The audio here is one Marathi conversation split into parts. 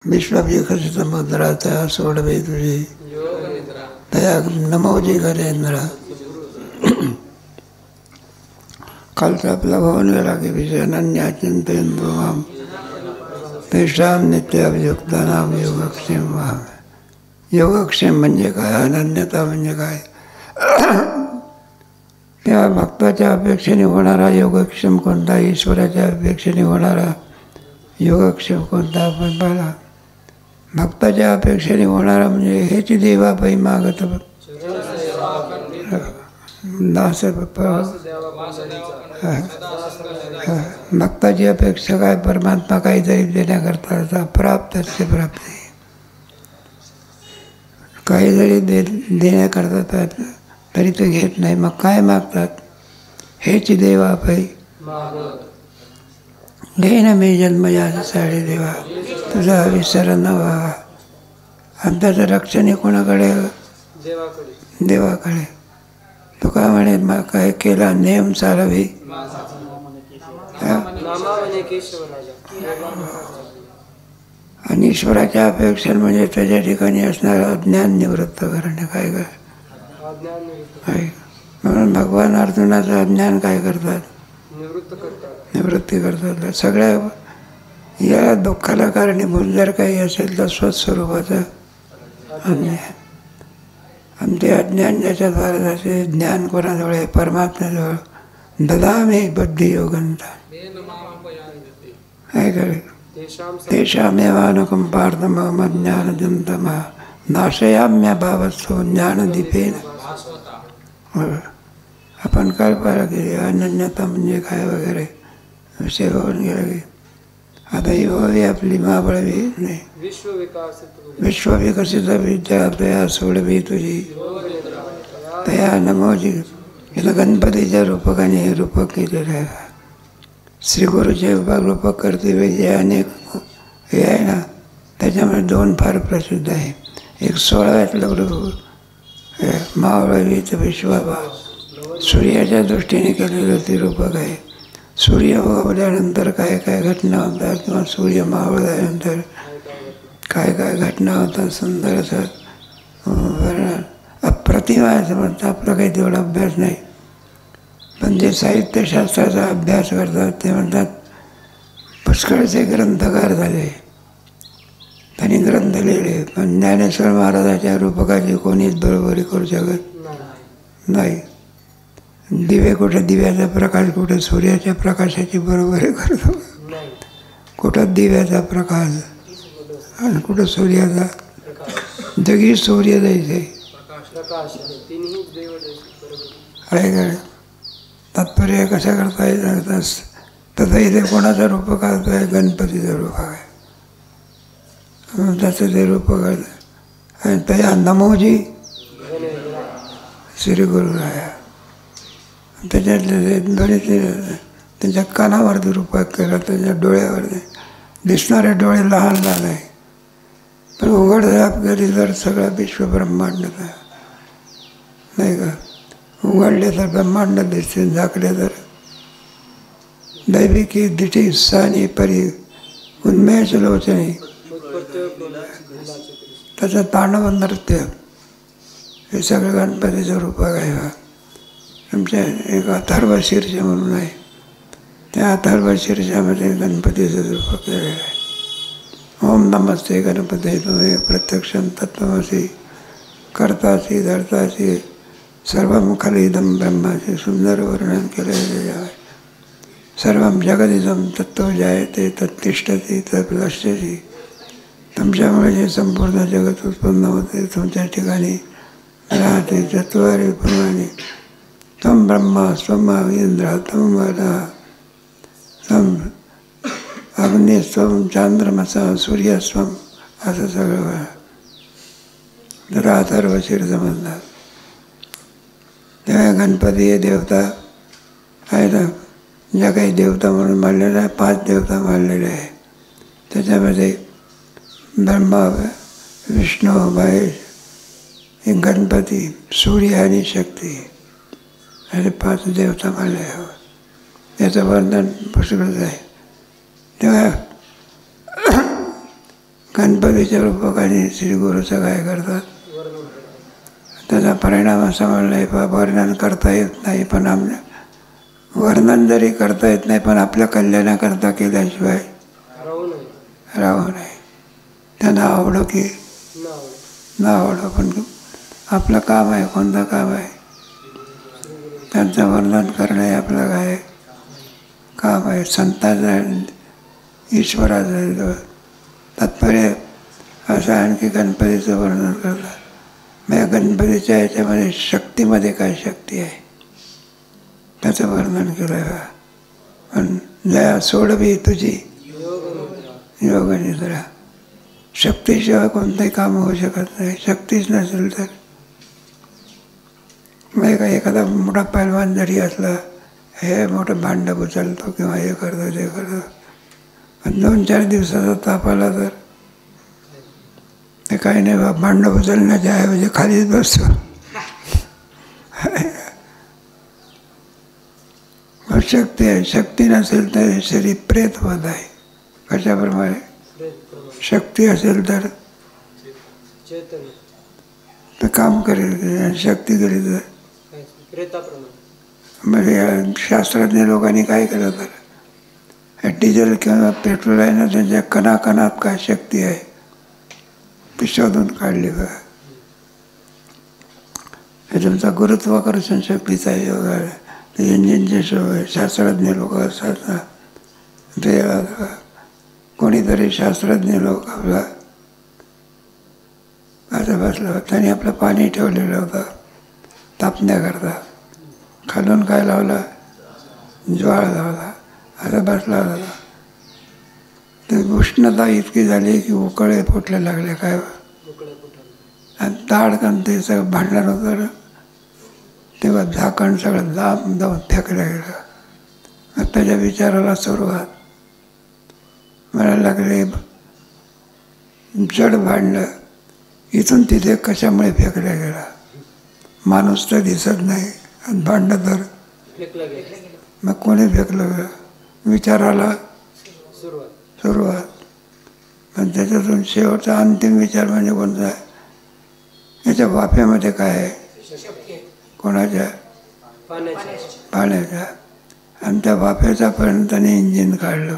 विश्वविकसितमुद्रातया सोडवे तुझी तया नमोजी गरेंद्र. कालचा आपला भवन गेला की विषय अनन्या चिंतयन्तो माम तेषां नित्याभियुक्तानां योगक्षेम व्हावे. योगक्षेम म्हणजे काय, अनन्यता म्हणजे काय? तेव्हा भक्ताच्या अपेक्षेने होणारा योगक्षेम कोणता, ईश्वराच्या अपेक्षेने होणारा योगक्षेम कोणता आपण पाहिला. भक्ताच्या अपेक्षेने होणारा म्हणजे हेच देवापायी मागत दास. भक्ताची अपेक्षा काय, परमात्मा काहीतरी देण्याकरता प्राप्तस्य प्राप्ती, काही जरी देण्याकरता तरी तो घेत नाही. मग काय मागतात, हेच देवापायी घे ना मी जन्म यासाठी देवा, तुझा विसर न व्हावा. आणि त्याचं रक्षण कोणाकडे, देवाकडे. तो काय म्हणे, मग काय केला नेम सारवी. आणि ईश्वराच्या अपेक्षा म्हणजे त्याच्या ठिकाणी असणारं अज्ञान निवृत्त करणे. काय म्हणून भगवान अर्जुनाचं अज्ञान काय करतात, निवृत्ती करतात. सगळ्या या दुःखाला कारणीभूत जर काही असेल तर स्वस्वरूपाचं अज्ञान. आणि ते अज्ञान ज्याच्या द्वारा असे ज्ञान कोणाजवळ आहे, परमात्म्याजवळ. ददामी बुद्धियोगंता काय करे तेषामेवानुकं पार्थ मम ज्ञानजन्तमः नाशयाम्यभावस्तु ज्ञानदीपेन. आपण कल्पना केली अनन्यता म्हणजे काय वगैरे विषय होऊन गेला की आता ही व्हावी आपली महाबळवी नाही. विश्वविकसित विद्या तया सोडवी तुझी तया नमोजी. इथं गणपतीच्या रूपकाने हे रूपक केलेलं आहे. श्री गुरुचे रूपक करते वेळी जे अनेक हे आहे ना, त्याच्यामध्ये दोन फार प्रसिद्ध आहे. एक 16व्यातलं रूप महाबळवीचं विश्वाभा, सूर्याच्या दृष्टीने केलेलं ते रूपक आहे. सूर्य उगवल्यानंतर काय काय घटना होतात किंवा सूर्य मावळल्यानंतर काय काय घटना होतात, सुंदर असं वर्णन. अप्रतिम आहे असं म्हणतात. आपला काही तेवढा अभ्यास नाही, पण जे साहित्यशास्त्राचा अभ्यास करतात ते म्हणतात पुष्कळचे ग्रंथकार झाले, त्यांनी ग्रंथ लिहिले. पण ज्ञानेश्वर महाराजाच्या रूपकाची कोणीच बरोबरी करू शकत नाही. दिवे कुठे दिव्याचा प्रकाश, कुठे सूर्याच्या प्रकाशाची बरोबरी करतो, कुठं दिव्याचा प्रकाश आणि कुठं सूर्याचा. जगी सूर्य जायचे काय तात्पर्य कशा करता येत. तसं इथे कोणाचा रूपक आहे, गणपतीचा रूपक आहे. त्याचं ते रूपक आहे. आणि त्या नमोजी श्री गुरुराया. त्याच्यातले दोन्ही त्यांच्या कानावरती रूपक केलं, त्याच्या डोळ्यावरती दिसणारे डोळे लहान लहान आहे, पण उघड आपल्याला जर सगळं विश्वब्रह्मांड नाही का. उघडले तर ब्रह्मांड दिसते, झाकले तर दैविकी दिठी सानी परी उन्मेष लोचनी. त्याचं तांडव नृत्य हे सगळं गणपतीचं रूपक आहे. तुमच्या एक अथर्व शीर्ष म्हणून आहे, त्या अथर्व शीर्षामध्ये गणपतीचं रूपक केलेलं आहे. ओम नमस्ते गणपते तुम्ही प्रत्यक्षं तत्त्वमसि कर्तासी धर्तासी सर्वं खलिदं ब्रह्माचे सुंदर वर्णन केलेले आहे. सर्वं जगदिदं तत्त्व जायते तत्तिष्ठती तत्प्लश्यति. तुमच्यामुळे जे संपूर्ण जगत उत्पन्न होते, तुमच्या ठिकाणी राहते चत्वारी प्रमाणे. त्वं ब्रह्मा स्वम इंद्र त्वं वदा त्वं अग्निस्त्वं चांद्रमसा सूर्यस्वं. असं सगळं तर अथर्व शीर्ष म्हणतात. तेव्हा गणपती हे देवता आहे ना, ज्या काही देवता म्हणून मानलेल्या आहे, 5 देवता मानलेले आहे. त्याच्यामध्ये ब्रह्मा, विष्णू, महेश, गणपती, सूर्य आणि शक्ती असे 5 देवता मानले आहे. त्याचं वर्णन पुष्कळच आहे. तेव्हा गणपतीच्या रूपकाने श्री गुरुचं काय करतात, त्याचा परिणाम असा म्हणला, वर्णन करता येत नाही, पण वर्णन जरी करता येत नाही, पण आपल्या कल्याणाकरता केल्याशिवाय राहू नये. त्यांना आवडो की न आवडो, पण आपलं काम आहे. कोणतं काम आहे? त्यांचं वर्णन करणं हे आपलं काय काम आहे. संतांचं ईश्वराचं तात्पर्य असं आणखी गणपतीचं वर्णन करतात. म्हणजे गणपतीच्या याच्यामध्ये शक्तीमध्ये काय शक्ती आहे त्याचं वर्णन केलं आहे. पण जया सोडवी तुझी योगनिद्रा. शक्तीशिवाय कोणतंही काम होऊ शकत नाही. शक्तीच नसेल तर मग काय एखादा मोठा पैलवान जरी असला, हे मोठं भांडं उचलतो किंवा हे करतो ते करतो, पण 2-4 दिवसाचा ताप आला तर ते काही नाही, भांडं उचलण्याच्या ऐवजी खालीच बसतो. शक्ती आहे. शक्ती नसेल तर शरीर प्रेतवत आहे. कशाप्रमाणे? शक्ती असेल तर काम करेल, शक्ती केली तर म्हणजे शास्त्रज्ञ लोकांनी काय केलं तर डिझेल किंवा पेट्रोल आहे ना, त्यांच्या कणाकणात काय शक्ती आहे ती शोधून काढली बघा. हे तुमचा गुरुत्वाकर्षण शक्तीचा योग आहे. ते इंजिनचे शास्त्रज्ञ लोक असतात ना, ते कोणीतरी शास्त्रज्ञ लोक आपला असं बसलं, त्यांनी आपलं पाणी ठेवलेलं होतं तापण्याकरता. खालून काय लावला? ज्वाळ लावला. असं बसला होता. ते उष्णता इतकी झाली की उकळे फुटले लागले काय, आणि ताडकन ते सगळं भांडण होतं. तेव्हा झाकण सगळं जाम जाऊन फेकलं गेलं. मग त्याच्या विचाराला सुरुवात म्हणायला लागले, जड भांडलं इथून तिथे कशामुळे फेकलं गेला? माणूस तर दिसत नाही आणि भांडं तर मग कोणी फेकलं गेलं? विचाराला सुरुवात. पण त्याच्यातून शेवटचा अंतिम विचार म्हणजे कोणता आहे? याच्या वाफेमध्ये काय आहे? कोणाच्या? पाण्याच्या. आणि त्या वाफेचा पर्यंत त्याने इंजिन काढलं.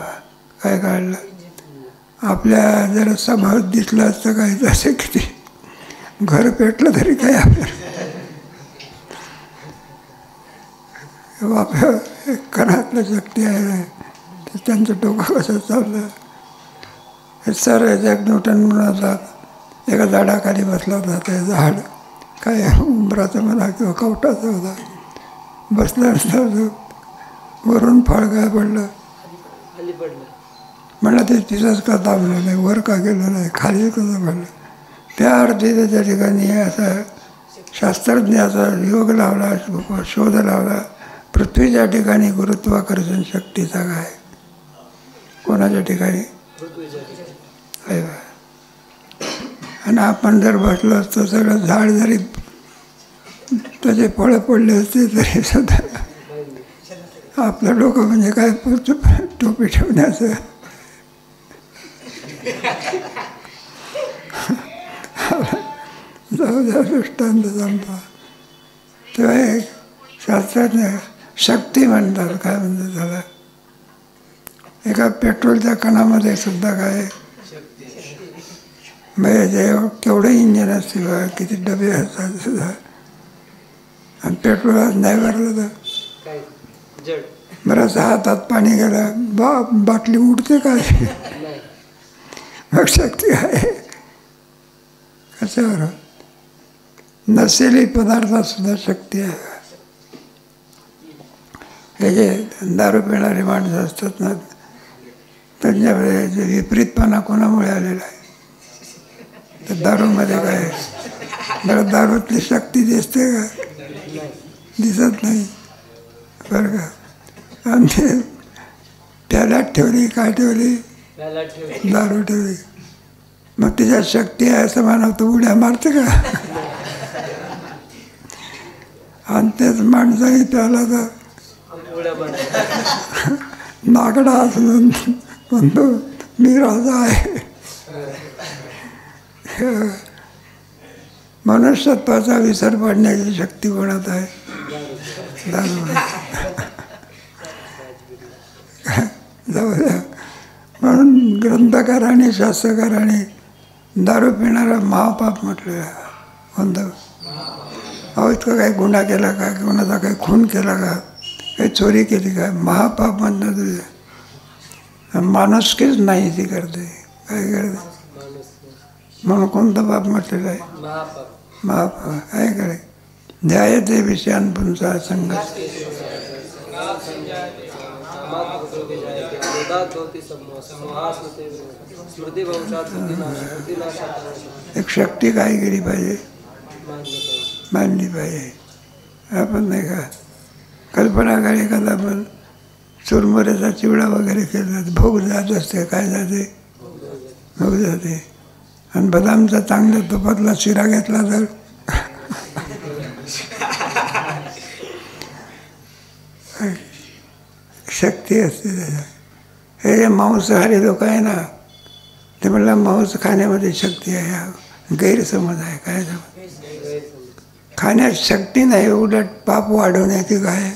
काय काढलं? आपल्या जर समोर दिसलं असतं काही तसे किती घर पेटलं तरी काय आपल्याला वाफ्या कणातलं शक्ती आहे. तर त्यांचं डोकं कसं चाललं. हे सर एक न्यूटन म्हणून होता, एका झाडाखाली बसला होता. ते झाड काय उंबराचं म्हणा किंवा कवटाचं होता. बसलं असतं वरून फळ काय पडलं, म्हणलं ते तिथंच का दाबलं नाही, वर का गेलं नाही, खाली कसं पडलं. त्या अर्थी त्याच्या ठिकाणी असा शास्त्रज्ञाचा योग लावला, शोध लावला. पृथ्वीच्या ठिकाणी गुरुत्वाकर्षण शक्तीचा काय, कोणाच्या ठिकाणी? आणि आपण जर बसलो असतो, सगळं झाड जरी त्याचे फळं पडले असते तरी सुद्धा आपलं डोकं म्हणजे काय टोपी ठेवण्याचं जाऊ द्या दृष्टांत सांगतो. तेव्हा एक शास्त्रज्ञ शक्ती म्हणतात. काय म्हणतात त्याला? एका पेट्रोलच्या कणामध्ये सुद्धा काय म्हणजे जे केवढे इंजिन असतील, किती डबे असतात सुद्धा, आणि पेट्रोल नाही भरलं तर बरंच हातात पाणी गेलं, बाटली उडते का? मग शक्ती आहे कशावर? नसेली पदार्थात सुद्धा शक्ती आहे. हे जे दारू पिणारे माणसं असतात ना, त्यांच्याकडे जे विपरीतपणा कोणामुळे आलेला आहे? तर दारूमध्ये काय बरं, दारूतली शक्ती दिसते का? दिसत नाही बरं का. आणि ते प्याल्यात ठेवली, काय ठेवली? दारू ठेवली. मग त्याच्यात शक्ती आहे असं म्हणतो, उड्या मारते का? आणि तेच माणसाही प्याला तर नागडा म्हणतो मी राजा आहे. मनुष्यत्वाचा विसर पडण्याची शक्ती कोणात आहे? दारू. जाऊ द्या. म्हणून ग्रंथकाराने शास्त्रकाराने दारू पिणारा महापाप म्हटलेला आहे. कोणतं? अहो इतकं काही गुन्हा केला का, कोणाचा काही खून केला का, काही चोरी केली का, महापाप म्हणतात तुझे. माणुसकीच नाही ती करते, काय करते म्हणून कोणतं पाप म्हटलेलं आहे? महापाप. काय करे ध्यायते विषयान पुंसा संग. एक शक्ती काय केली पाहिजे? मानली पाहिजे. आपण नाही का कल्पना काय एखादा आपण चुरमुऱ्याचा चिवडा वगैरे केला, भोग जात असते. काय जाते? भोग जाते. आणि बदामचा चांगल्या तुपातला शिरा घेतला तर शक्ती असते त्याच्यात. हे मांसाहारी लोक आहे ना, ते म्हणलं मांस खाण्यामध्ये शक्ती आहे. हा गैरसमज आहे. काय खाण्यात शक्ती नाही, उलट पाप वाढवण्याची काय.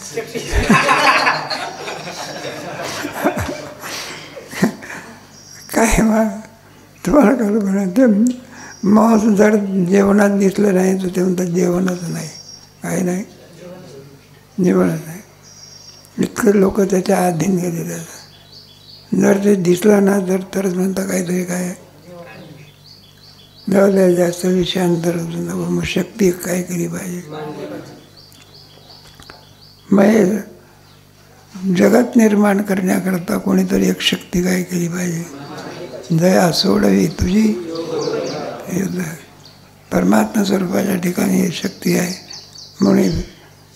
काय मग तुम्हाला कल्पना ते मांस जर जेवणात दिसलं नाही तर ते म्हणतात जेवणच नाही. काय नाही? जेवणच नाही. इतके लोक त्याच्या अधीन गेलेले असतात. जर ते दिसलं ना तरच म्हणतं काहीतरी काय जाऊ द्या, जास्त विषयांतर नको. मग शक्ती काय केली पाहिजे? मग जगत निर्माण करण्याकरता कोणीतरी एक शक्ती काय केली पाहिजे? दया सोडवी तुझी. परमात्मा स्वरूपाच्या ठिकाणी ही शक्ती आहे म्हणून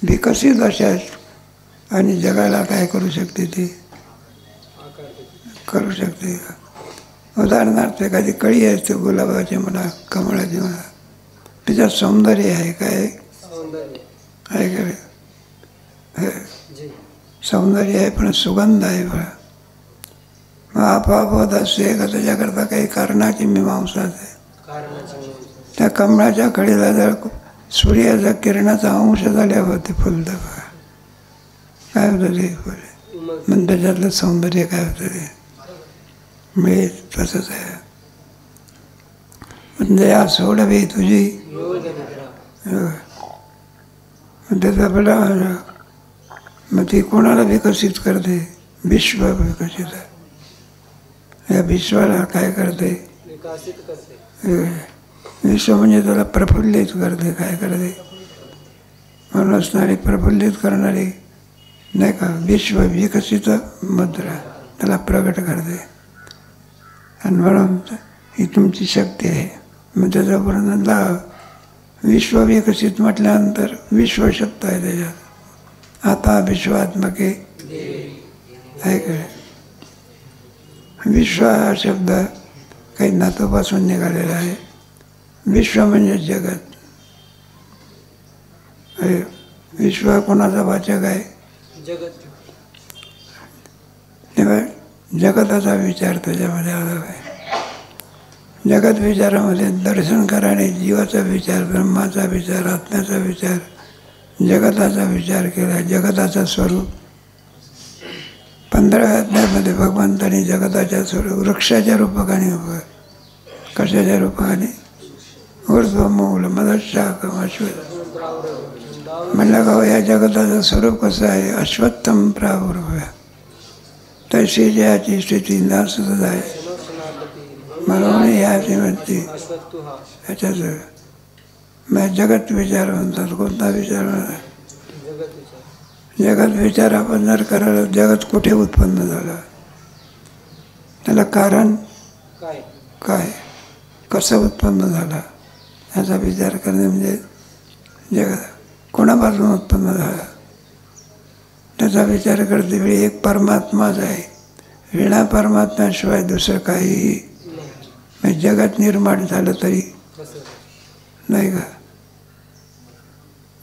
विकसित अशा आणि जगाला काय करू शकते? ती करू शकते. उदाहरणार्थ एखादी कळी असते गुलाबाची म्हणा, कमळाची म्हणा, तिच्यात सौंदर्य आहे. काय आहे? काय सौंदर्य आहे पण सुगंध आहे. बघा मग आपोआप होत असते का त्याच्याकरता काही कारणाची मीमांसा आहे. त्या कमळाच्या कळीला जर सूर्याच्या किरणाचा अंश झाल्यावर ते फुलतं. बघा काय होतं ते फुले. मग त्याच्यातलं सौंदर्य काय होतं ते मिळेल. तसंच आहे. दया सोडवी तुझी. त्याचा आपला मग ती कोणाला विकसित करते? विश्व विकसित आहे. या विश्वाला काय करते? विश्व म्हणजे त्याला प्रफुल्लित करते. काय करते? म्हणून असणारी प्रफुल्लित करणारी नाही का विश्व विकसित मुद्रा त्याला प्रगट करते. आणि म्हणून ही तुमची शक्ती आहे. मग त्याच्यापर्यंत विश्व विकसित म्हटल्यानंतर विश्वशब्द आहे त्याच्यात. आता विश्वात्मके आहे काय? विश्व हा शब्द काही धातूपासून निघालेला आहे. विश्व म्हणजे जगत. विश्व कोणाचा वाचक आहे? तेव्हा जगताचा विचार त्याच्यामध्ये आला आहे. जगत विचारामध्ये दर्शनकाराने जीवाचा विचार, ब्रह्माचा विचार, आत्म्याचा विचार, जगताचा विचार केला. जगताचं स्वरूप 15व्या अध्यायामध्ये भगवंतांनी जगताच्या स्वरूप वृक्षाच्या रूपकाने कशाच्या रूपकाने? ऊर्ध्वमूल मदशाकम अश्वत्थ. म्हणलं का या जगताचं स्वरूप कसं आहे? अश्वत्थम प्रावुर्भव. तशी जयाची स्थिती नासत आहे म्हणून याची म्हणते ह्याच्याच मग जगत विचार म्हणतात. कोणता विचार म्हणतात? जगत विचार आपण जर करायला जगत कुठे उत्पन्न झालं? त्याला कारण काय? कसं उत्पन्न झालं? ह्याचा विचार करणे म्हणजे जगत कोणापासून उत्पन्न झालं त्याचा विचार करते वेळी एक परमात्माच आहे. विना परमात्म्याशिवाय दुसरं काहीही म्हणजे जगत निर्माण झालं तरी नाही का?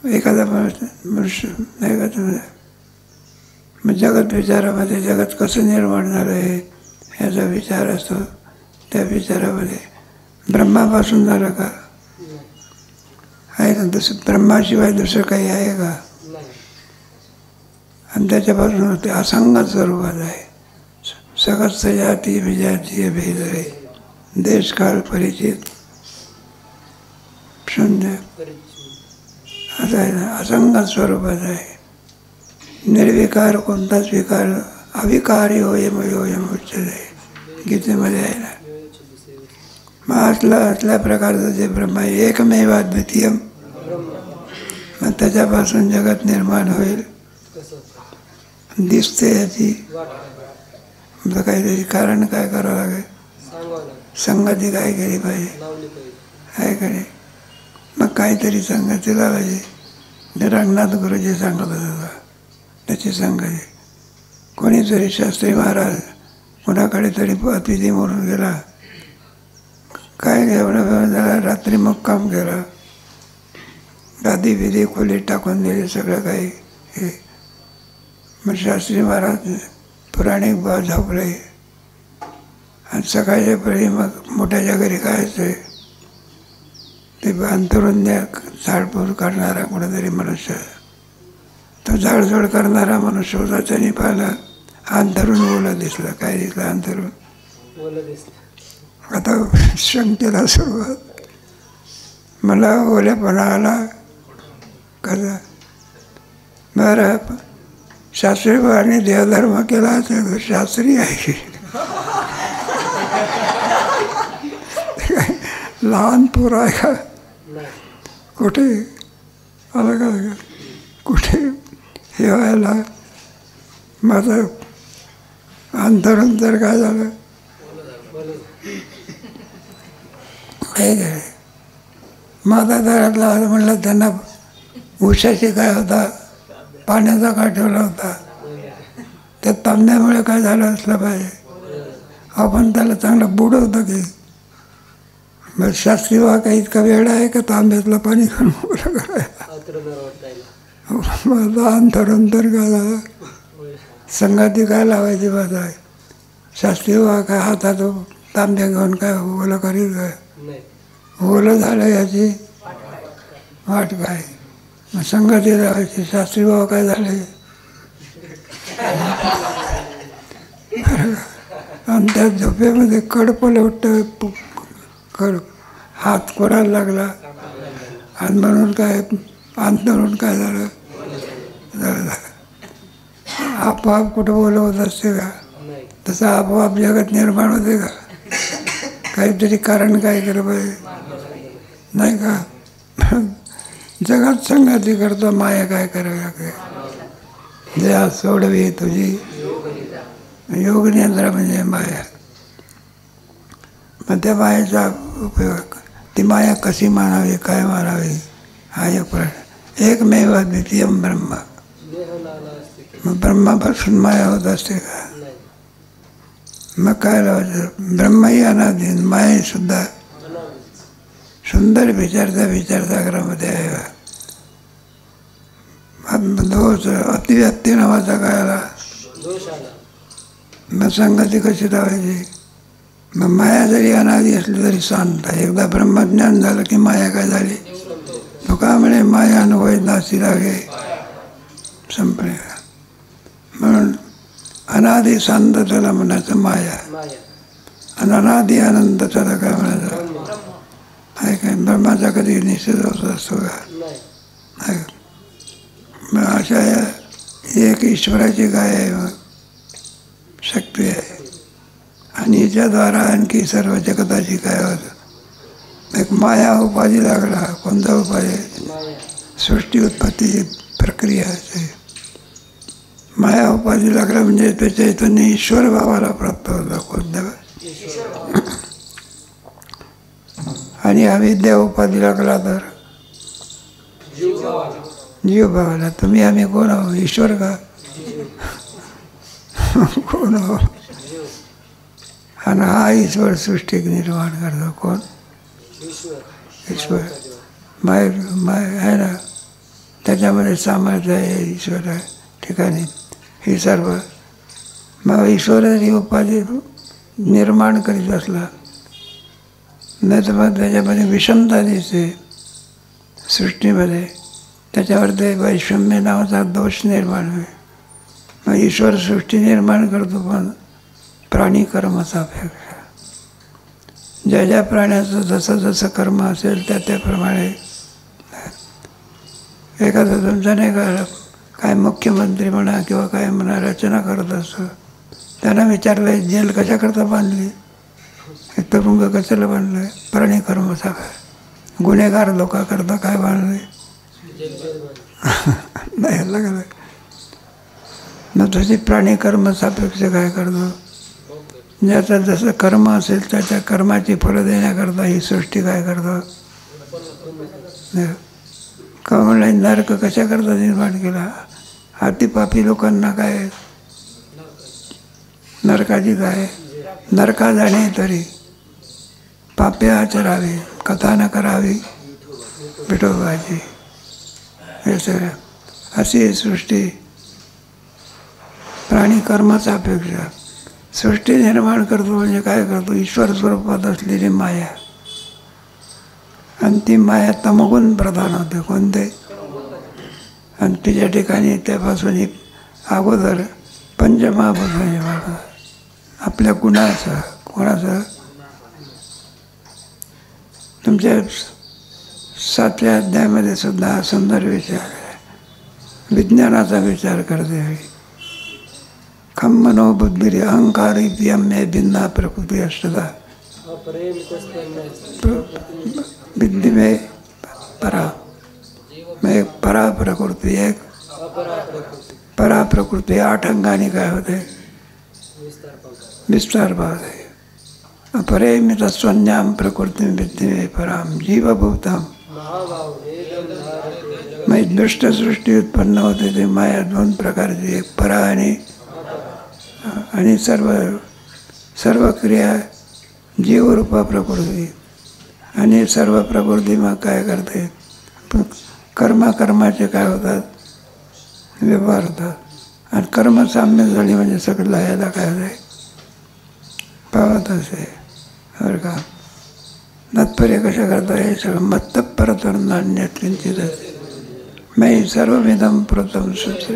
एखादा मनुष्य नाही का मग जगत विचारामध्ये जगत कसं निर्माण झालं आहे ह्याचा विचार असतो. त्या विचारामध्ये ब्रह्मापासून झालं का? आहे ना, दुसरं ब्रह्माशिवाय दुसरं काही आहे का? आणि त्याच्यापासून ते असंग स्वरूपात आहे. सगत सजाती विजातीय भेद आहे, देश काळ परिचित शून्य असं आहे ना, असंग स्वरूपात आहे. निर्विकार, कोणताच विकार, अविकारी होयम उच्चते गीतेमध्ये आहे ना. मग असल्या प्रकारचं जे ब्रह्म आहे, एकमेव अद्वितीयम, मग त्याच्यापासून जगत निर्माण होईल दिसते याची. म्हणजे काहीतरी कारण काय करावं लागेल, संगती काय केली पाहिजे, आहे का नाही? मग काहीतरी संगती लावायची. रंगनाथ गुरुजी सांगत होता त्याची संगती. कोणीतरी शास्त्री महाराज कोणाकडे तरी अतिथी म्हणून गेला, काय एवढा वेळ झाला, रात्री मुक्काम केला, गादी बिदी खोलीत टाकून दिली सगळं काही. हे मग शास्त्री महाराज पुराणिक भाव झोपले. आणि सकाळच्या वेळी मग मोठ्याच्या घरी काय असते ते अंतरून द्या, झाडपूर करणारा कोणीतरी मनुष्य, तो झाडझोड करणारा मनुष्य होता. त्याने पाहिलं अंतरून ओलं दिसलं. काय दिसलं? अंतरून आता शंकेला सुरुवात. मला ओलेपणा आला कसा? बरं, शास्त्री बाबांनी देवधर्म केला तर शास्त्री आहे लहान पोर आहे का? कुठे आलं का? कुठे हे व्हायला? माझं अंतरून तर काय झालं काय काय? माझा घरातला म्हणलं त्यांना उशाशी काय होता, पाण्याचा काय ठेवला होता, त्या तांब्यामुळे काय झालं असलं पाहिजे. आपण त्याला चांगलं बुडवतं की मग शास्त्री बा काही इतका वेळा आहे का तांब्यातलं पाणी खाऊन उभं करायला? माझा अंतरून तर काय झालं, संगती काय लावायची माझा? शास्त्री बा काय हातात तांब्या घेऊन काय ओलं करीत काय? ओलं झालं याची वाट काय? मग संगती लावायची. शास्त्री बाबा काय झाले आणि त्या झोपेमध्ये कडपलं उठतं, हात कोरायला लागला आणि म्हणून काय अंतरून काय झालं आपोआप कुठं बोलवत असते का? तसं आपोआप जगत निर्माण होते का? काहीतरी कारण काय केलं पाहिजे, नाही का? जगात संगती करतो, माया काय करावी लागते? जया सोडवी तुझी योगनिद्रा म्हणजे माया. मग त्या मायेचा उपयोग, ती माया कशी मानावी, काय मानावी, हा एक प्रश्न. एकमेव अद्वितीयम ब्रह्म. मग ब्रह्मापासून माया होत असते का? मग काय लावायचं? ब्रह्मही अनादी, माया सुद्धा सुंदर विचारसागरामध्ये आहे. दोष अतिव्याप्ती नावाचा काय आला? मग संगती कशी लावायची? मग माया जरी अनादी असली तरी शांत आहे. एकदा ब्रह्मज्ञान झालं की माया काय झाली? तुका म्हणे माया अनुभव नासी लागे संपले. म्हणून अनादी शांत त्याला म्हणायचं माया, आणि अनादी आनंद त्याला काय म्हणायचं? आहे काय? ब्रह्माचा कधी निषेध होत असतो का? मग अशा एक ईश्वराची काय आहे मग शक्ती आहे, आणि हिच्याद्वारा आणखी सर्व जगताची काय होतं? एक माया उपाधी लागला. कोणता उपाधी? सृष्टी उत्पत्तीची प्रक्रिया आहे. माया उपाधी लागला म्हणजे त्याच्या इथून ईश्वर भावाला प्राप्त होता. कोणत्या? आणि अविद्या उपाधी लागला तर जीव भावाला. तुम्ही आम्ही कोण आहो? ईश्वर का? कोण आहो? आणि हा ईश्वर सृष्टी निर्माण करतो. कोण? ईश्वर. माय आहे ना, त्याच्यामध्ये सामर्थ्य आहे ईश्वर ठिकाणी. ही सर्व मग ईश्वर ही उपाधी निर्माण करीत असला नाही तर मग त्याच्यामध्ये विषमता दिसते सृष्टीमध्ये. त्याच्यावर ते वैषम्य नावाचा दोष निर्माण होईल. मग ईश्वर सृष्टी निर्माण करतो पण प्राणी कर्माचा अपेक्षा. ज्या ज्या प्राण्याचं जसं जसं कर्म असेल त्याप्रमाणे. एखादा तुमचा नाही का काय मुख्यमंत्री म्हणा किंवा काय म्हणा रचना करत असतो, त्यांना विचारलं जेल कशाकरता बांधली, हे तुरुंग कशाला बांधलं, प्राणी कर्माचा काय, गुन्हेगार लोकांकरता काय बांधले नाही लागलं. मग तशी प्राणी कर्म सापेक्ष काय करतो, ज्याचं जसं कर्म असेल त्याच्या कर्माची फळं देण्याकरता ही सृष्टी काय करतो. का म्हणलं नरक कशाकरता निर्माण केला, हातीपापी लोकांना काय नरकाची काय, नरका जाणे तरी पापे आचरावे, कथा न करावी विठोबाची. हे सगळं अशी सृष्टी प्राणी कर्माचा अपेक्षा. सृष्टी निर्माण करतो म्हणजे काय करतो, ईश्वर स्वरूपात असलेली माया. आणि ती माया तमगुण प्रधान होते. कोणते, आणि तिच्या ठिकाणी त्यापासून एक अगोदर पंचमहाभूतांनी वाढतं आपल्या गुणाचं. कोणाचं, तुमच्या 7व्या अध्यायामध्ये सुद्धा सुंदर विचार आहे. विज्ञानाचा विचार करते वेळी खम मनो बुद्धी अहंकारी पियम्य भिन्ना प्रकृती अष्टदा विद्धि में परा. में एक परा प्रकृती, एक परा प्रकृती. 8 अंगाने काय होते, विस्तार पावते. अपरेमित स्वन्याम प्रकृती विद्धि में पराम जीवभूतम. मग दुष्ट सृष्टी उत्पन्न होते ते माया 2 प्रकारची, एक परा आणि सर्व क्रिया जीवरूपा प्रकृती. आणि सर्व प्रकृती मग काय करते, कर्माचे काय होतात, व्यवहार होतात. आणि कर्म साम्य झाली म्हणजे सगळं याला काय होते, पावत असे. बरं का, तात्पर्य कशा करता, हे सगळं मत्त परतून नाण्य किंचित मै सर्वविधम प्रोतम सूत्र.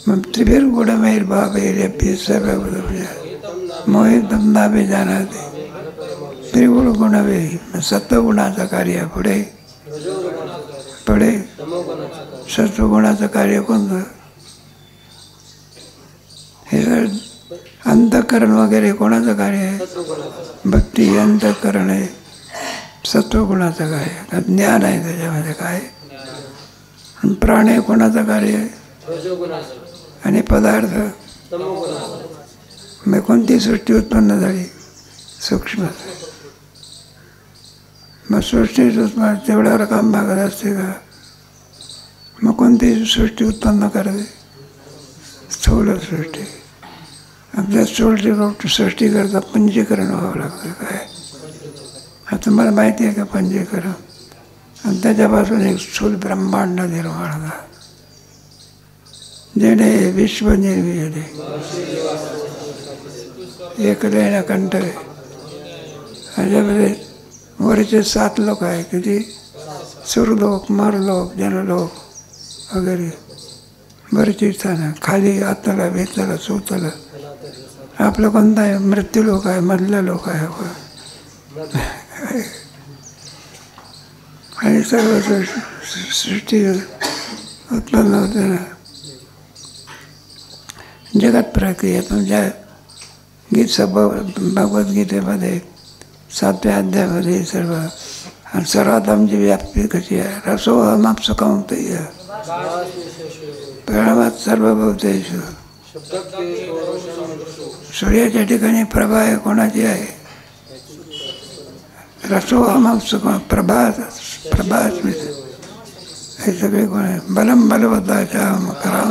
मग त्रिभिर्गुणमैर्भावैरपि सर्वगुण मोहितं नाभि जानाति. त्रिगुण गुणवे सत्वगुणाचं कार्य पुढे सत्वगुणाचं कार्य कोणतं, हे अंतःकरण वगैरे कोणाचं कार्य आहे, भक्ती अंतःकरण आहे. सत्वगुणाचं कार्य ज्ञान आहे त्याच्यामध्ये काय. प्राण आहे कोणाचं कार्य आहे, आणि पदार्थ. मग कोणती सृष्टी उत्पन्न झाली, सूक्ष्म. मग सृष्टी तेवढ्यावर काम भागत असते का, मग कोणती सृष्टी उत्पन्न करावी, स्थूल सृष्टी. आपल्या स्थूल सृष्टी करता पंचीकरण व्हावं लागतं. काय आता मला माहिती आहे का पंचीकरण, आणि त्याच्यापासून एक स्थूल ब्रह्मांड निर्माण झाला. जेणे विश्व निर्मिले एकलेन कंठ. ह्याच्यामध्ये वरचे 7 लोक आहे, किती, सुरलोक, मरलोक, जनलोक वगैरे बरीच स्थानं. खाली आतला वेतला सोतला. आपलं कोणतं आहे, मृत्यूलोक आहे, मधला लोक आहे. आणि सर्व सृष्टी उत्पन्न होते ना. जगत प्रक्रिया तुमच्या भगवद्गीतेमध्ये 7व्या अध्यायामध्ये सर्वात आमची व्याप्ती कशी आहे, रसोहमाप्सु कौन्तेय प्रणवात सर्वभूतेषु. सूर्याच्या ठिकाणी प्रभा आहे, कोणाची आहे, रसोहमाप्सु प्रभास. हे सगळे कोण आहे, बलम बलवताच्या कराम.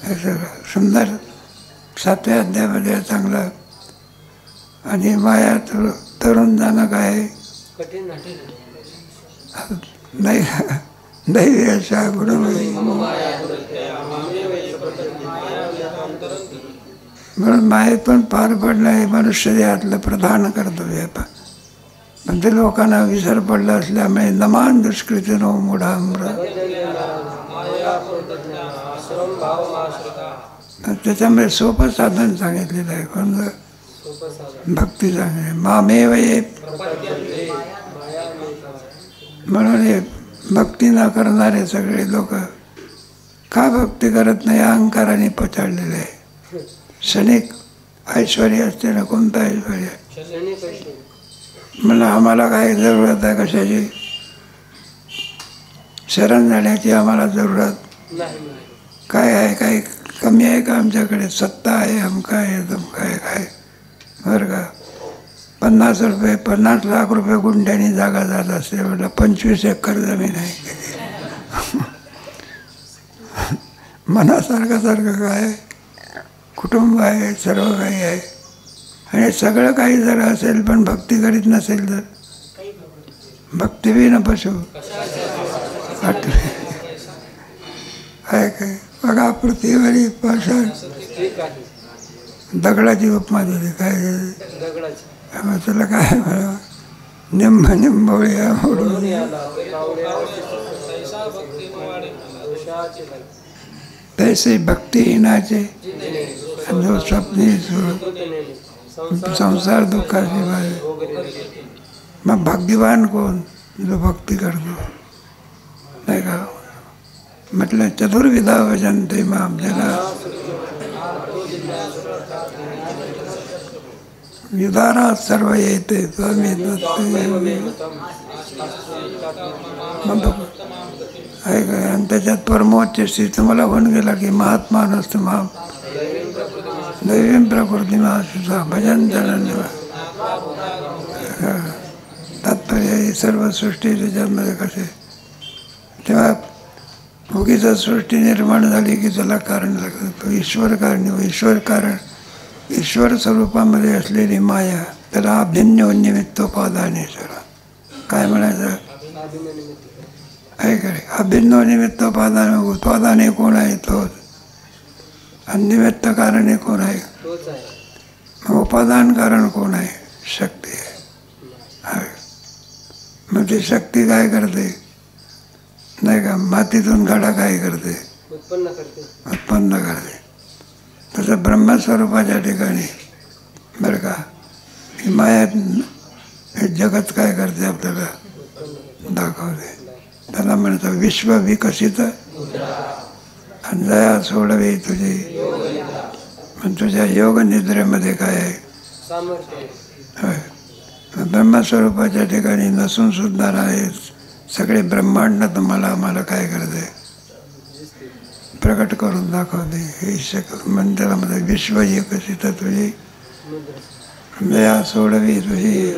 हे सगळं सुंदर 7व्या अध्यायामध्ये चांगलं. आणि माया तरुण जाणं काय नाही, दैवी अशा गुणमयी म्हणून मायेत पण पार पडणं हे मनुष्य देहातलं प्रधान कर्तव्य आहे. पण ते लोकांना विसर पडला असल्यामुळे नमान दुष्कृतीनो मूढाम्र, त्याच्यामुळे सोपं साधन सांगितलेलं आहे. कोणतं? भक्ती सांगितली. मामेव ये, म्हणून हे भक्ती न करणारे सगळे लोक का भक्ती करत नाही? अहंकाराने पछाडलेले आहे. क्षणिक ऐश्वर्य असते ना, कोणतं ऐश्वर्य? मला आम्हाला काय जरूरत आहे कशाची? शरण जाण्याची आम्हाला जरूरत काय आहे? काही कमी आहे का आमच्याकडे? सत्ता आहे, अमका आहे, तमका आहे, काय बरं का? 50 रुपये 50 लाख रुपये गुंठ्यानी जागा जात असते, म्हटलं 25 एकर जमीन आहे. मनासारखं काय? कुटुंब आहे, सर्व काही आहे. आणि सगळं काही जर असेल पण भक्ती करीत नसेल तर भक्ती बी न पशु आहे काय? बघा पृथ्वीवरी पाषाण दगडाची उपमा दिली. काय त्याला काय म्हणा? निंब निंबवळी मोडून तैसे भक्तिहीनाचे जो स्वप्नी संसार दुःखाची बाई. मग भाग्यवान कोण? जो भक्ती करतो, नाही का? म्हटलं चतुर्विधा भजन्ते माम, ज्याला विदारात सर्व येते स्वामी आहे काय? आणि त्याच्यात परमोच्च स्थिती मला होऊन गेला की महात्मा नसतो माम दैवीम प्रकृती महासुद्धा भजन जन. तात्पर्य ही सर्व सृष्टी त्याच्यामध्ये कसे? तेव्हा उगीच सृष्टी निर्माण झाली की त्याला कारण लागतं. तो ईश्वर कारण. ईश्वर कारण ईश्वर स्वरूपामध्ये असलेली माया, त्याला अभिन्न निमित्तोपादानेश्वर. काय म्हणायचं आहे का? अभिन्न निमित्तोपादान. उत्पादाने कोण आहे? तोच. आणि निमित्त कारणे कोण आहे? उपादान कारण कोण आहे? शक्ती आहे. मग ती शक्ती काय करते? नाही का? मातीतून घडा काय करते? उत्पन्न करते. तसं ब्रह्मस्वरूपाच्या ठिकाणी बरं का, ही माया हे जगत काय करते? आपल्याला दाखवते. त्याला म्हणतं विश्व विकसित आणि दया सोडवी तुझी. पण तुझ्या योग निद्रेमध्ये काय आहे? होय. ब्रह्मस्वरूपाच्या ठिकाणी नसून सुद्धा आहे. सगळे ब्रह्मांड तुम्हाला आम्हाला काय करते? प्रकट करून दाखवते. हे मंदिरामध्ये विश्व विकसित तुझी दया सोडवी तुझी.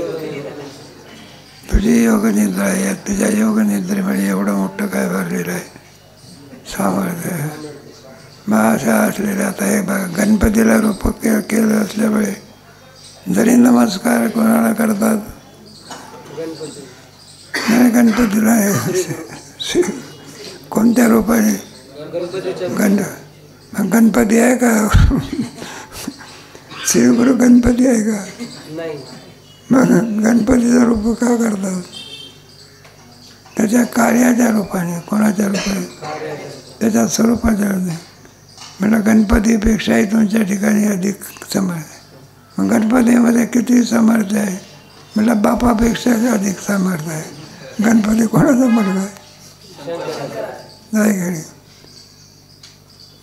तुझी योगनिद्रा आहे. तुझ्या योगनिद्रेमध्ये एवढं मोठं काय भरलेलं आहे? सामर्थ्य. मग अशा असलेल्या आता हे बघा, गणपतीला रूप केलं असल्यामुळे जरी नमस्कार कोणाला करतात? नाही, गणपतीला आहे. कोणत्या रूपाने? गणपती आहे का? श्रीगुरु गणपती आहे का? मग गणपतीचं रूप का करतात? त्याच्या कार्याच्या रूपाने. कोणाच्या रूपाने? त्याच्या स्वरूपाच्या रूपाने. म्हणजे गणपतीपेक्षाही तुमच्या ठिकाणी अधिक समर्थ आहे. मग गणपतीमध्ये किती सामर्थ्य आहे? म्हटलं बापापेक्षा अधिक सामर्थ्य आहे. गणपती कोणाचा मुलगा आहे? नाही घरी.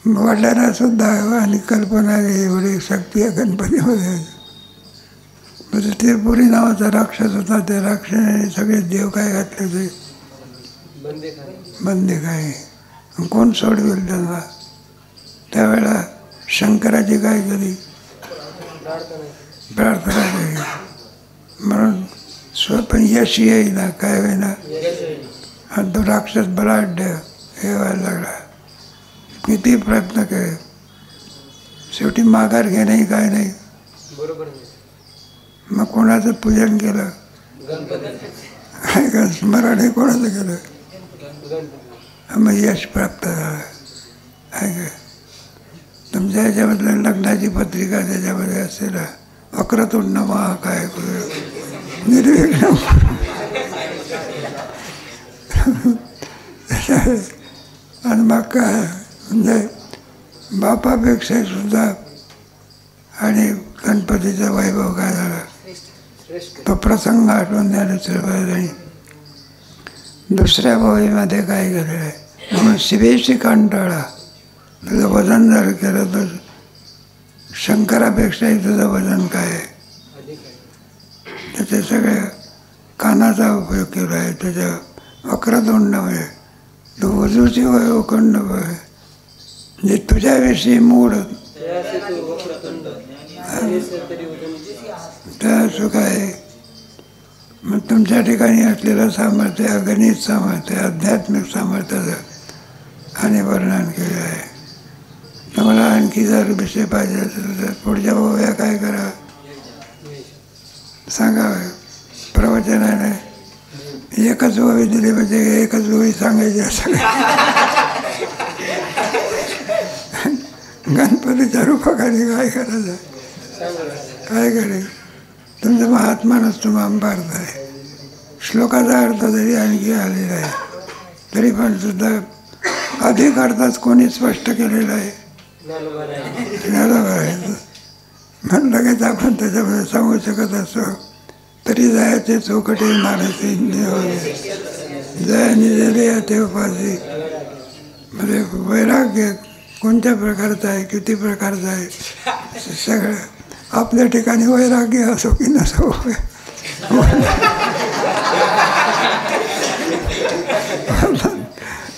वडिलांना सुद्धा आणि कल्पना एवढी शक्ती आहे गणपतीमध्ये. म्हणजे त्रिपुरी नावाचा राक्षस होता. त्या राक्षसाने सगळे देव काय घातले ते बंदी काय. कोण सोडवेल त्यांना? त्यावेळेला शंकराची काय केली? प्रार्थना केली. म्हणून पण यश येईना, काय होईना. आणि तो राक्षस बलाढ्य हे व्हायला लागला. किती प्रयत्न केले, शेवटी माघार घेणे काय नाही. मग कोणाचं पूजन केलं? काय का स्मरण कोणाचं केलं? मग यश प्राप्त झालं. आहे का? तुमच्या तुमच्या ह्याच्यामधलं लग्नाची पत्रिका त्याच्यामध्ये असेल वक्रतुंड महाकाय निर्विघ्न आणि मग काय म्हणजे बापापेक्षा सुद्धा आणि गणपतीचा वैभव काय झाला तो प्रसंग आठवून द्यायला. दुसऱ्या भावीमध्ये काय केलेलं आहे म्हणून शिवेशी कंटाळा. तुझं वजन जर केलं तर शंकरापेक्षाही तुझं वजन काय आहे. त्याचे सगळे कानाचा उपयोग केला आहे. त्याच्या वक्रतुंड म्हणजे तो वजूची वयोखंड म्हणजे तुझ्याविषयी मूड त्या काय मग तुमच्या ठिकाणी असलेलं सामर्थ्य अगणित सामर्थ्य आध्यात्मिक सामर्थ्याचं आणि वर्णन केलं आहे. तुम्हाला आणखी जर विषय पाहिजे असेल तर पुढच्या ओव्या काय करा सांगावं. प्रवचनाने एकच ओवी दिली म्हणजे एकच ओवी सांगायची असं गणपतीच्या रूपाखाली काय करायचं काय करेल. तुमचं महात्मानच तुम्हाला आहे. श्लोकाचा अर्थ जरी आणखी आलेला आहे तरी पण सुद्धा अधिक अर्थात कोणी स्पष्ट केलेला आहे म्हणून लगेच आपण त्याच्यामध्ये सांगू शकत असतो. तरी जायचे चौकटी मारायचे जय निजले ते उपासी. म्हणजे वैराग्य कोणत्या प्रकारचं आहे किती प्रकारचं आहे सगळं आपल्या ठिकाणी वैराग्य असो की नसो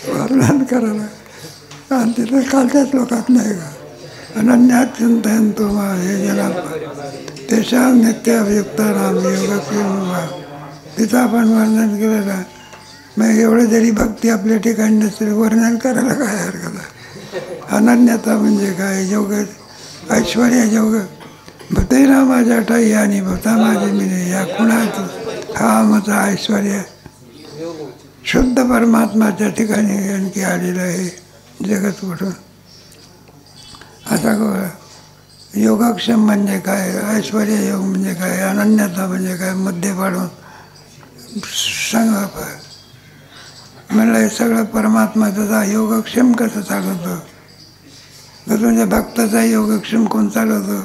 वर्णन करायला. आणि तिथं खालच्याच लोकात नाही का अनन्यात चिंतयंतो हे जला तेषां नित्याभियुक्तानां योगक्षेम. तिथं आपण वर्णन केलेलं आहे. मग एवढं जरी भक्ती आपल्या ठिकाणी नसेल वर्णन करायला काय हरकत आहे. अनन्यता म्हणजे काय योग ऐश्वर्य योग भूतेना माझ्या ठाई आणि भूता माझे मिने या कुणाचं हा आमचा ऐश्वर्य शुद्ध परमात्माच्या ठिकाणी आणखी आलेलं आहे जगत कुठून. आता योगक्षम म्हणजे काय ऐश्वर्य योग म्हणजे काय अनन्यता म्हणजे काय मध्ये पाडून सांगा. म्हणलं हे सगळं परमात्माचा योगक्षम कसं चालवतो तर तुमच्या भक्ताचा योगक्षम कोण चालवतो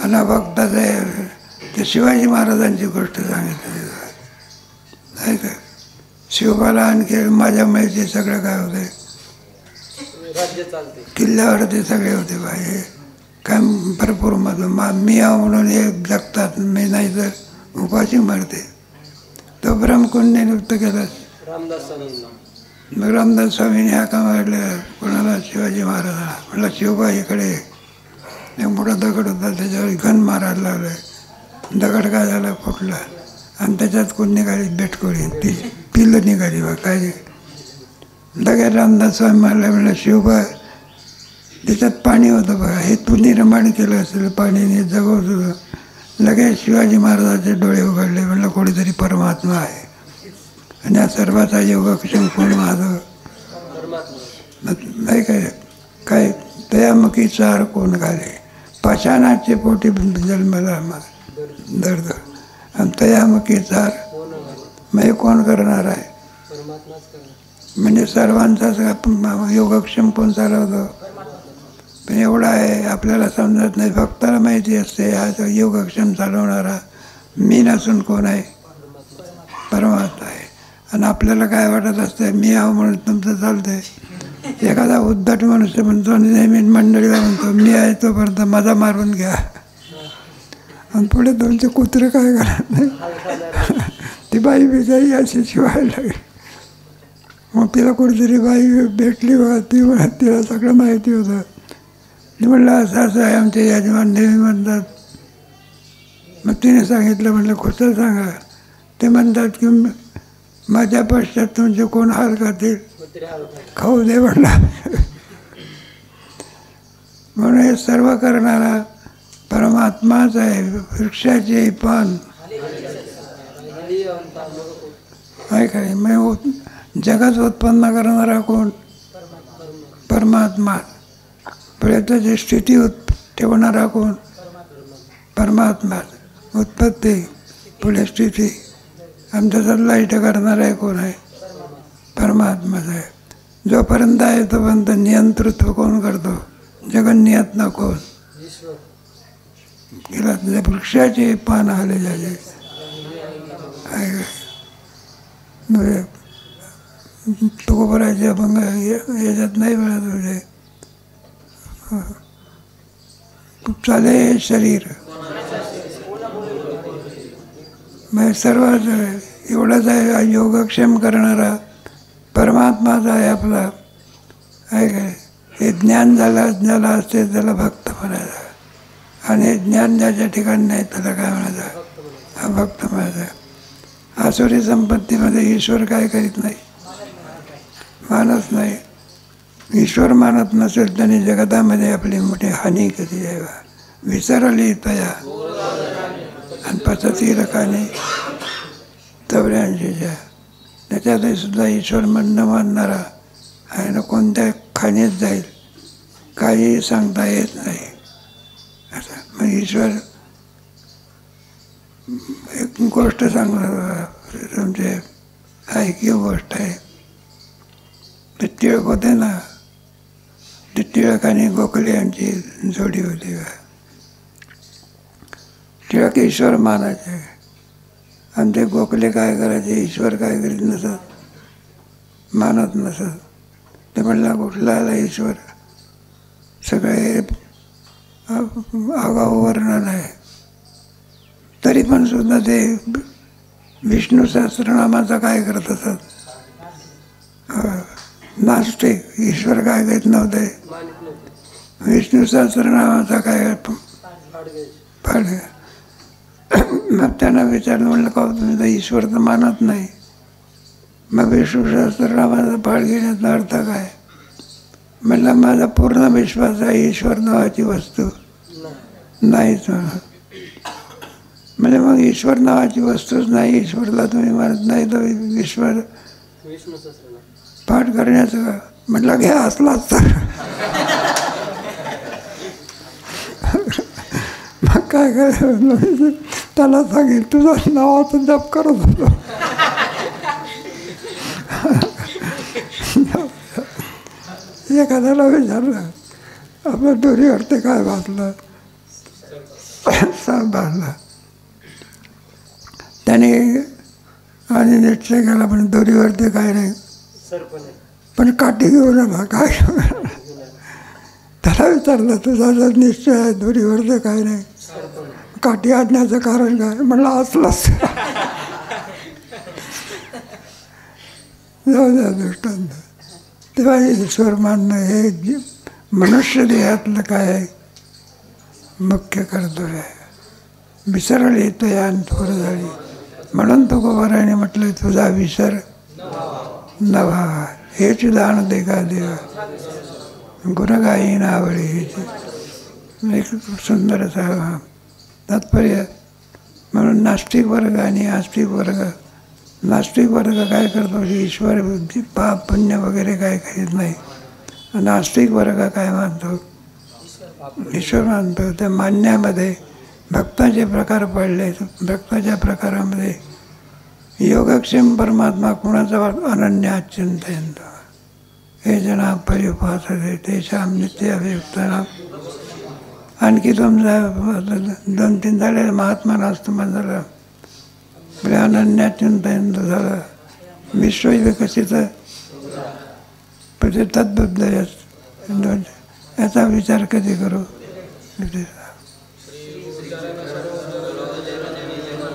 आणि भक्ताचा ते शिवाजी महाराजांची गोष्ट सांगितली नाही का. शिवबाला आणखी माझ्या माहिती सगळं काय होते किल्ल्यावर ते सगळे होते बाई काय भरपूर मधून मी म्हणून हे जगतात मी नाही तर उपाशी मरते. तो ब्रह्मकुंडने नियुक्त केला. मग रामदास स्वामीने हाका मारल्या कोणाला शिवाजी महाराजांना. म्हटलं शिवबा इकडे एक मोठा दगड होता त्याच्यावर घन मारायला लागलं. दगड काय झाला फुटला आणि त्याच्यात कोण निघाली बेटकोळी ती पिल्लं निघाली बा काय लगेच रामदास स्वामी मारला. म्हणलं शिवबा त्याच्यात पाणी होतं बघा हे तू निर्माण केलं असेल पाणीने जगवत होतं. लगेच शिवाजी महाराजाचे डोळे उघडले. म्हणलं कोणीतरी परमात्मा आहे आणि या सर्वाचा योगक्षम कोण माझं नाही काय काय तयामुखी चार कोण घाले पाषाणाचे पोटी जन्मला दर्द आणि तयामुखी चार मग कोण करणार आहे. म्हणजे सर्वांचाच योगक्षम कोण चालवतो पण एवढा आहे आपल्याला समजत नाही. भक्ताला माहिती असते हा योगक्षम चालवणारा मी नसून कोण आहे परमात्मा आहे. आणि आपल्याला काय वाटत असतं मी आहो म्हणून तुमचं चालतंय. एखादा उद्धट मनुष्य म्हणतो नेहमी मंडळीला म्हणतो मी आहे तोपर्यंत माझा मारून घ्या आणि पुढे तुमचे कुत्रे काय करत नाही. ती बाई बिचारी अशी शिवायला लागेल. मग तिला कुठेतरी बाई भेटली बघा ती म्हणत तिला सगळं माहिती होतं. मी म्हणलं असं असं आहे आमचे यजमान नेहमी म्हणतात. मग तिने सांगितलं म्हणलं कुठं सांगा. ते म्हणतात की माझ्या पश्चात तुमचे कोण हाल करतील खाऊ दे म्हणला. म्हणून हे सर्व करणारा परमात्माच आहे. वृक्षाचे पान आहे काय मग जगात उत्पन्न करणारा कोण परमात्मा. पुढे त्याची स्थिती ठेवणारा कोण? परमात्मा. उत्पत्ती पुढे स्थिती आमच्या सल्ला इथं करणारा आहे कोण आहे? परमात्माच आहे. जोपर्यंत आहे तोपर्यंत नियंतृत्व कोण करतो? जगन्नियंता कोण? गेला वृक्षाचे पान आले झाले तुकोबराचे अभंग याच्यात नाही मिळत म्हणजे चाले शरीर मग सर्व एवढंच आहे. योगक्षेम करणारा परमात्माच आहे आपला आहे काय. हे ज्ञान ज्याला असते त्याला भक्त म्हणायचं आणि हे ज्ञान ज्याच्या ठिकाणी नाही त्याला काय म्हणायचं? हा भक्त म्हणायचा. आसुरी संपत्तीमध्ये ईश्वर काय करीत नाही? मानत नाही. ईश्वर मानत नसेल त्याने जगतामध्ये आपली मोठी हानी केली आहे. विसरली तया आणि पचती रकाने 84 त्याच्यातही सुद्धा ईश्वर न मानणारा आहे ना कोणत्या खाणीत जाईल काही सांगता येत नाही. असं मग ईश्वर एक गोष्ट सांगणार तुमचे ऐकीव गोष्ट आहे. ते टिळक होते ना, ते टिळक आणि गोखले यांची जोडी होती. टिळक ईश्वर मानायचे आणि ते गोखले काय करायचे? ईश्वर काय करीत नसत, मानत नसत. ते म्हणला कुठला आला ईश्वर? सगळे आगाऊ वर्णन आहे. तरी पण सुद्धा ते विष्णू सहस्रनामाचा काय करत असत? नास्तिक. ईश्वर काय करीत नव्हते? विष्णू सहस्रनामाचा काय पाठ. मग त्यांना विचारलं म्हणलं का तुम्ही तर ईश्वर तर मानत नाही, मग विष्णू सहस्रनामाचा पाठ घेण्याचा अर्थ काय? म्हणलं माझा पूर्ण विश्वास आहे ईश्वर नावाची वस्तू नाहीच म्हणून. म्हणजे मग ईश्वर नावाची वस्तूच नाही, ईश्वरला तुम्ही मानत नाही तर ईश्वर पाठ करण्याचं का? म्हटलं घ्या असलाच तर. मग काय करायचं? त्याला सांगेल तुझं नावाचं जप करत होतो. एखाद्याला विचारलं आपल्या दोरीवरती काय भाजलं? साप भाजला. त्याने आणि निश्चय केला पण दोरीवरती काय नाही, पण काठी घेऊन आला. काय त्याला विचारलं तुझा जर निश्चय आहे दोरीवरती काय नाही, काठी आणण्याचं कारण काय? म्हणलं असलंच. जाऊ द्या दृष्टांत. तेव्हा ईश्वर मानणं हे मनुष्य देहातलं काय आहे मुख्य कर्तव्य आहे. विसरली तया थोर झाली म्हणून तो गोवाराने म्हटलं तुझा विसर नवा हेच दान दे का देवा गुणगायी नावळी. हेच एक सुंदर असा तात्पर्य. म्हणून नास्तिक वर्ग आणि आस्तिक वर्ग. नास्तिक वर्ग काय करतो? ईश्वर पाप पुण्य वगैरे काय करीत नाही. नास्तिक वर्ग काय मानतो? ईश्वर मानतो. त्या मान्यामध्ये भक्ताचे प्रकार पडले. भक्ताच्या प्रकारामध्ये योगक्षेम परमात्मा कुणाचा अनन्य चिंतयंतो हे जना परिपासते तेषाम नित्य अभियुक्तानाम. आणखी तुमचा 2-3 झाले महात्मा नास्तमा झालं, अनन्य चिंतयंतो झालं, विश्वविकसित तद्बुद्ध याचा विचार कधी करू?